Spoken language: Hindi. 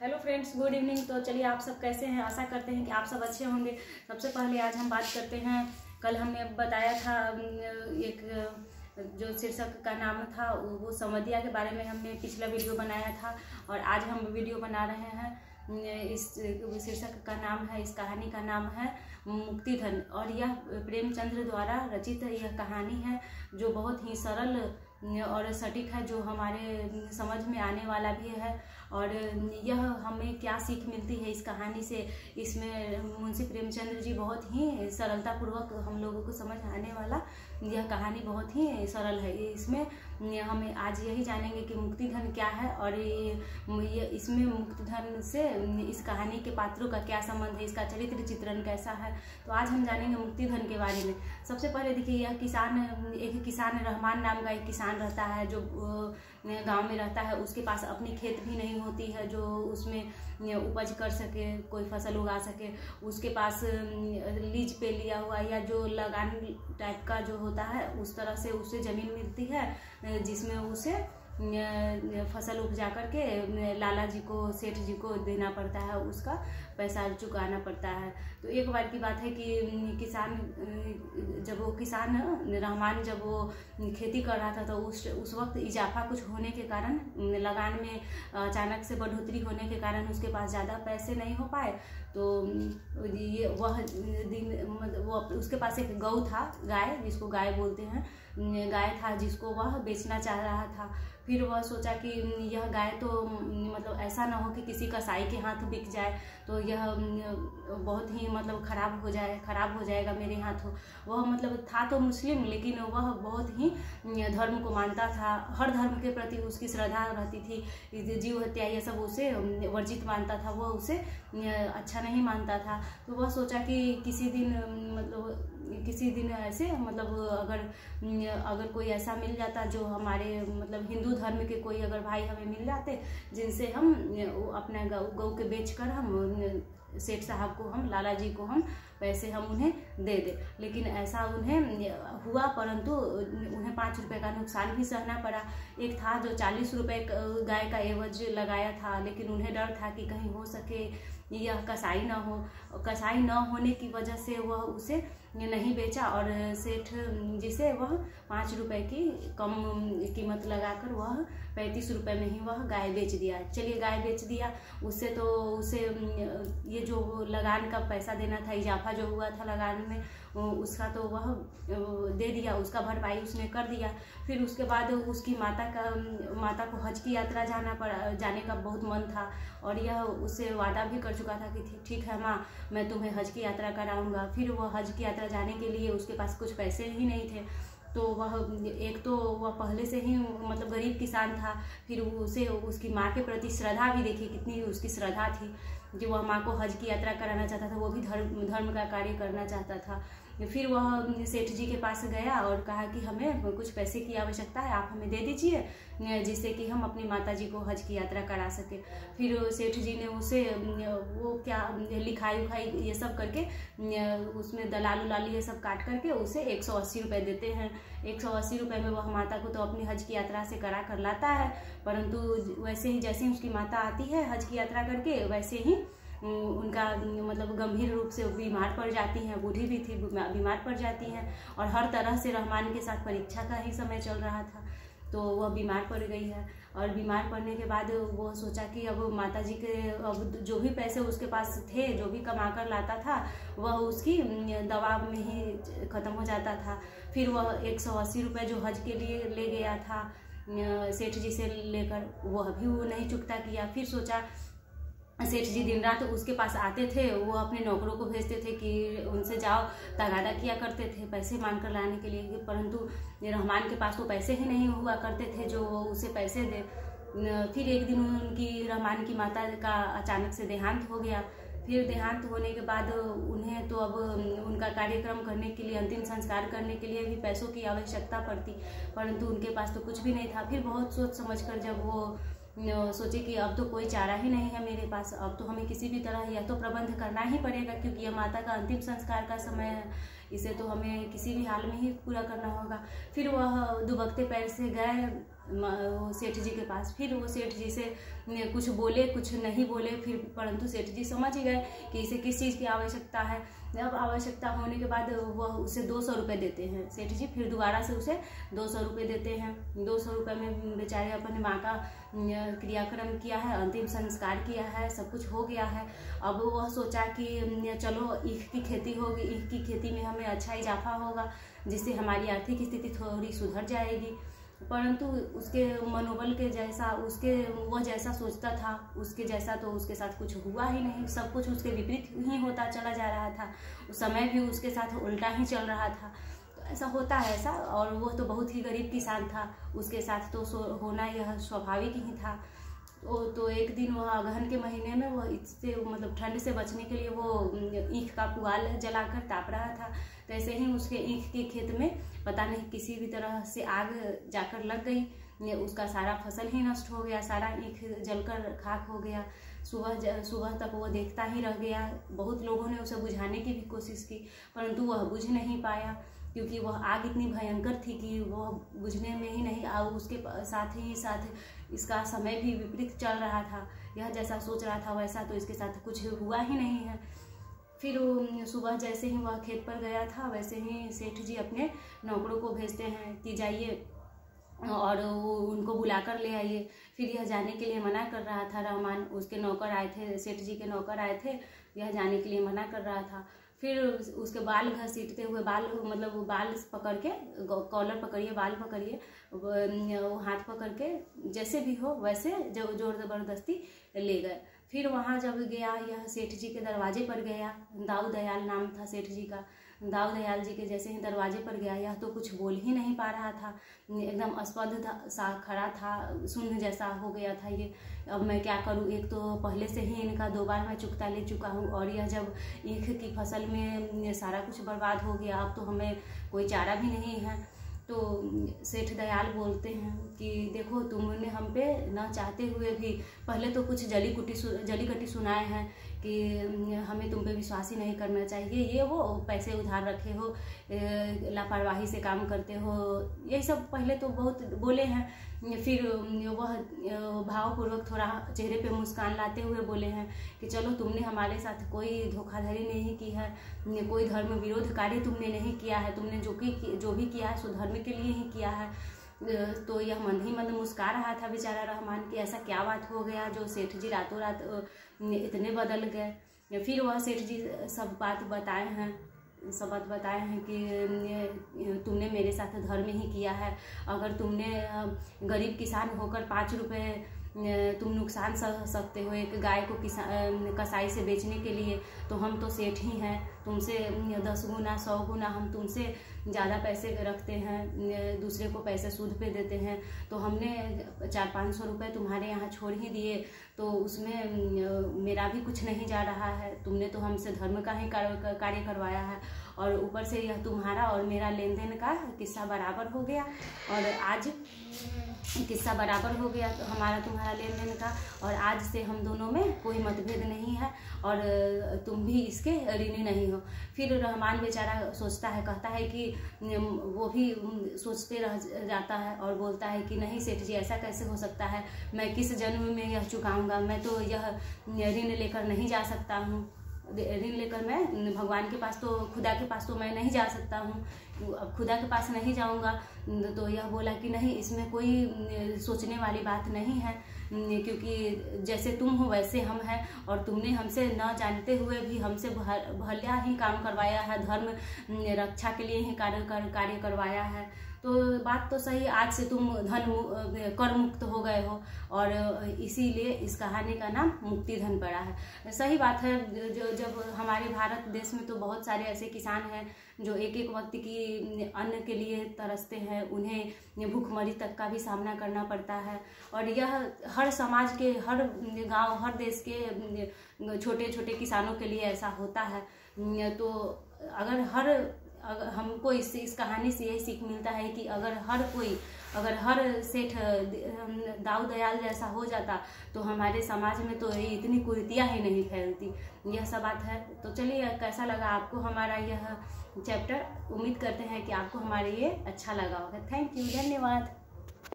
Hello friends, good evening. तो चलिए, आप सब कैसे हैं? आशा करते हैं कि आप सब अच्छे होंगे। सबसे पहले आज हम बात करते हैं, कल हमने बताया था एक जो शीर्षक का नाम था वो समधिया के बारे में हमने पिछला वीडियो बनाया था, और आज हम वीडियो बना रहे हैं। इस शीर्षक का नाम है, इस कहानी का नाम है मुक्तिधन, और यह प्रेमचंद्र द्वारा रचित यह कहानी है जो बहुत ही सरल और सटीक है, जो हमारे समझ में आने वाला भी है। और यह हमें क्या सीख मिलती है इस कहानी से, इसमें मुंशी प्रेमचंद्र जी बहुत ही सरलतापूर्वक हम लोगों को समझ आने वाला यह कहानी बहुत ही सरल है। इसमें हमें आज यही जानेंगे कि मुक्तिधन क्या है, और ये इसमें मुक्तिधन से इस कहानी के पात्रों का क्या संबंध है, इसका चरित्र चित्रण कैसा है। तो आज हम जानेंगे मुक्तिधन के बारे में। सबसे पहले देखिए, यह एक किसान रहमान नाम का एक किसान रहता है जो गांव में रहता है। उसके पास अपनी खेत भी नहीं होती है जो उसमें उपज कर सके, कोई फसल उगा सके। उसके पास लीज पे लिया हुआ या जो लगान टाइप का जो होता है उस तरह से उसे ज़मीन मिलती है, जिसमें उसे फसल उपजा करके लाला जी को, सेठ जी को देना पड़ता है, उसका पैसा चुकाना पड़ता है। तो एक बार की बात है कि किसान रहमान जब वो खेती कर रहा था तो उस वक्त इजाफा कुछ होने के कारण, लगान में अचानक से बढ़ोतरी होने के कारण उसके पास ज़्यादा पैसे नहीं हो पाए। तो ये वह दिन वो उसके पास एक गऊ था, गाय, जिसको गाय बोलते हैं, गाय था जिसको वह बेचना चाह रहा था। फिर वह सोचा कि यह गाय तो मतलब ऐसा ना हो कि किसी कसाई के हाथ बिक जाए, तो यह बहुत ही मतलब खराब हो जाएगा मेरे हाथों। वह मतलब था तो मुस्लिम, लेकिन वह बहुत ही धर्म को मानता था, हर धर्म के प्रति उसकी श्रद्धा रहती थी। जीव हत्या ये सब उसे वर्जित मानता था, वह उसे अच्छा नहीं मानता था। तो वह सोचा कि किसी दिन ऐसे मतलब अगर कोई ऐसा मिल जाता जो हमारे मतलब हिंदू धर्म के कोई अगर भाई हमें मिल जाते, जिनसे हम अपना गौ के बेचकर हम सेठ साहब को, हम लाला जी को हम पैसे हम उन्हें दे दे। लेकिन ऐसा उन्हें हुआ, परंतु उन्हें 5 रुपए का नुकसान भी सहना पड़ा। एक था जो 40 रुपए गाय का एवज लगाया था, लेकिन उन्हें डर था कि कहीं हो सके यह कसाई ना हो। कसाई न होने की वजह से वह उसे नहीं बेचा, और सेठ जिसे वह 5 रुपए की कम कीमत लगाकर वह 35 रुपए में ही वह गाय बेच दिया। चलिए, गाय बेच दिया, उससे तो उसे ये जो लगान का पैसा देना था, इजाफा जो हुआ था लगान में, उसका तो वह दे दिया, उसका भरपाई उसने कर दिया। फिर उसके बाद उसकी माता को हज की यात्रा जाने का बहुत मन था, और यह उससे वादा भी कर चुका था कि ठीक है माँ, मैं तुम्हें हज की यात्रा कराऊंगा। फिर वह हज की यात्रा जाने के लिए उसके पास कुछ पैसे ही नहीं थे। तो वह पहले से ही मतलब गरीब किसान था, फिर उसे उसकी माँ के प्रति श्रद्धा भी, देखिए कितनी उसकी श्रद्धा थी कि वह माँ को हज की यात्रा कराना चाहता था, वो भी धर्म का कार्य करना चाहता था। फिर वह सेठ जी के पास गया और कहा कि हमें कुछ पैसे की आवश्यकता है, आप हमें दे दीजिए, जिससे कि हम अपनी माता जी को हज की यात्रा करा सके। फिर सेठ जी ने उसे वो क्या लिखाई उखाई ये सब करके, उसमें दलाल उलाल ये सब काट करके उसे 180 रुपये देते हैं। 180 रुपये में वह माता को तो अपनी हज की यात्रा से करा कर लाता है, परंतु वैसे ही जैसे ही उसकी माता आती है हज की यात्रा करके, वैसे ही उनका मतलब गंभीर रूप से बीमार पड़ जाती हैं। बूढ़ी भी थी, बीमार पड़ जाती हैं, और हर तरह से रहमान के साथ परीक्षा का ही समय चल रहा था, तो वह बीमार पड़ गई है। और बीमार पड़ने के बाद वो सोचा कि अब माता जी के अब जो भी पैसे उसके पास थे, जो भी कमा कर लाता था, वह उसकी दवा में ही ख़त्म हो जाता था। फिर वह 180 रुपये जो हज के लिए ले गया था सेठ जी से लेकर, वह भी वो नहीं चुकता किया। फिर सोचा, सेठ जी दिन रात उसके पास आते थे, वो अपने नौकरों को भेजते थे कि उनसे जाओ, तगादा किया करते थे पैसे मांग कर लाने के लिए, परंतु रहमान के पास तो पैसे ही नहीं हुआ करते थे जो उसे पैसे दे। फिर एक दिन रहमान की माता का अचानक से देहांत हो गया। फिर देहांत होने के बाद उन्हें तो अब उनका कार्यक्रम करने के लिए, अंतिम संस्कार करने के लिए भी पैसों की आवश्यकता पड़ती, परंतु उनके पास तो कुछ भी नहीं था। फिर बहुत सोच समझ कर जब वो सोचे कि अब तो कोई चारा ही नहीं है मेरे पास, अब तो हमें किसी भी तरह यह तो प्रबंध करना ही पड़ेगा, क्योंकि यह माता का अंतिम संस्कार का समय है, इसे तो हमें किसी भी हाल में ही पूरा करना होगा। फिर वह दुबकते पैर से गए सेठ जी के पास। फिर वो सेठ जी से कुछ बोले, कुछ नहीं बोले, फिर परंतु सेठ जी समझ ही गए कि इसे किस चीज़ की आवश्यकता है। अब आवश्यकता होने के बाद वह उसे 200 रुपये देते हैं सेठ जी। फिर दोबारा से उसे 200 रुपये देते हैं। 200 रुपये में बेचारे अपने माँ का क्रियाक्रम किया है, अंतिम संस्कार किया है, सब कुछ हो गया है। अब वह सोचा कि चलो ईख की खेती होगी, ईख की खेती में हमें अच्छा इजाफा होगा, जिससे हमारी आर्थिक स्थिति थोड़ी सुधर जाएगी। परंतु उसके मनोबल के जैसा, वह जैसा सोचता था उसके जैसा तो उसके साथ कुछ हुआ ही नहीं। सब कुछ उसके विपरीत ही होता चला जा रहा था। उस समय भी उसके साथ उल्टा ही चल रहा था। तो ऐसा होता है ऐसा। और वो तो बहुत ही गरीब किसान था, उसके साथ तो होना यह स्वाभाविक ही था। तो एक दिन वह अगहन के महीने में वह इससे मतलब ठंड से बचने के लिए वो ईख का पुआल जलाकर ताप रहा था। तो ऐसे ही उसके ईख के खेत में पता नहीं किसी भी तरह से आग जाकर लग गई। उसका सारा फसल ही नष्ट हो गया, सारा ईख जलकर खाक हो गया। सुबह तक वो देखता ही रह गया। बहुत लोगों ने उसे बुझाने की भी कोशिश की, परंतु वह बुझ नहीं पाया, क्योंकि वह आग इतनी भयंकर थी कि वह बुझने में ही नहीं। और उसके साथ इसका समय भी विपरीत चल रहा था। यह जैसा सोच रहा था वैसा तो इसके साथ कुछ हुआ ही नहीं है। फिर सुबह जैसे ही वह खेत पर गया था, वैसे ही सेठ जी अपने नौकरों को भेजते हैं कि जाइए और वो उनको बुला कर ले आइए। फिर यह जाने के लिए मना कर रहा था रहमान। उसके नौकर आए थे, सेठ जी के नौकर आए थे, यह जाने के लिए मना कर रहा था। फिर उसके बाल घसीटते हुए, मतलब बाल पकड़ के, कॉलर पकड़िए, बाल पकड़िए, हाथ पकड़ के जैसे भी हो वैसे जोर ज़बरदस्ती ले गए। फिर वहाँ जब गया, यह सेठ जी के दरवाजे पर गया। दाऊ दयाल नाम था सेठ जी का। दाऊ दयाल जी के जैसे ही दरवाजे पर गया, यह तो कुछ बोल ही नहीं पा रहा था, एकदम अस्पष्ट सा खड़ा था, शून्य जैसा हो गया था। ये अब मैं क्या करूं, एक तो पहले से ही इनका 2 बार मैं चुकता ले चुका हूं, और यह जब ईख की फसल में सारा कुछ बर्बाद हो गया, अब तो हमें कोई चारा भी नहीं है। तो सेठ दयाल बोलते हैं कि देखो, तुमने हम पे न चाहते हुए भी पहले तो कुछ जली कटी सुनाए हैं कि हमें तुम पे विश्वास ही नहीं करना चाहिए, ये वो पैसे उधार रखे हो, लापरवाही से काम करते हो, यही सब पहले तो बहुत बोले हैं। फिर वह भावपूर्वक थोड़ा चेहरे पे मुस्कान लाते हुए बोले हैं कि चलो, तुमने हमारे साथ कोई धोखाधड़ी नहीं की है, कोई धर्म विरोध कार्य तुमने नहीं किया है, तुमने जो भी किया है सो धर्म के लिए ही किया है। तो यह मंद ही मंद मुस्कुरा रहा था बेचारा रहमान कि ऐसा क्या बात हो गया जो सेठ जी रातों रात इतने बदल गए। फिर वह सेठ जी सब बात बताए हैं कि तुमने मेरे साथ धर्म ही किया है। अगर तुमने गरीब किसान होकर 5 रुपए तुम नुकसान सह सकते हो एक गाय को कसाई से बेचने के लिए, तो हम तो सेठ ही हैं, तुमसे 10 गुना 100 गुना हम तुमसे ज़्यादा पैसे रखते हैं, दूसरे को पैसे सूद पे देते हैं। तो हमने 400-500 रुपये तुम्हारे यहाँ छोड़ ही दिए, तो उसमें मेरा भी कुछ नहीं जा रहा है। तुमने तो हमसे धर्म का ही कार्य करवाया है, और ऊपर से यह तुम्हारा और मेरा लेन देन का किस्सा बराबर हो गया, और आज किस्सा बराबर हो गया तो हमारा तुम्हारा लेन देन का, और आज से हम दोनों में कोई मतभेद नहीं है, और तुम भी इसके ऋणी नहीं हो। फिर रहमान बेचारा सोचता है, कहता है कि वो भी सोचते रह जाता है और बोलता है कि नहीं सेठ जी, ऐसा कैसे हो सकता है, मैं किस जन्म में यह चुकाऊंगा, मैं तो यह ऋण लेकर नहीं जा सकता हूँ, ऋण लेकर मैं भगवान के पास तो, खुदा के पास तो मैं नहीं जा सकता हूँ, अब खुदा के पास नहीं जाऊँगा। तो यह बोला कि नहीं, इसमें कोई सोचने वाली बात नहीं है, क्योंकि जैसे तुम हो वैसे हम हैं, और तुमने हमसे न जानते हुए भी हमसे भला ही काम करवाया है, धर्म रक्षा के लिए ही कार्य करवाया है। तो बात तो सही, आज से तुम कर मुक्त हो गए हो, और इसीलिए इस कहानी का नाम मुक्ति धन पड़ा है। सही बात है, जब हमारे भारत देश में तो बहुत सारे ऐसे किसान हैं जो एक एक वक्त की अन्न के लिए तरसते हैं, उन्हें भूखमरी तक का भी सामना करना पड़ता है, और यह हर समाज के, हर गांव, हर देश के छोटे छोटे किसानों के लिए ऐसा होता है। तो अगर हमको इस कहानी से यही सीख मिलता है कि अगर हर सेठ दाऊ दयाल जैसा हो जाता तो हमारे समाज में तो इतनी कुरीतियाँ ही नहीं फैलती। यह सब बात है। तो चलिए, कैसा लगा आपको हमारा यह चैप्टर? उम्मीद करते हैं कि आपको हमारे ये अच्छा लगा होगा। थैंक यू, धन्यवाद।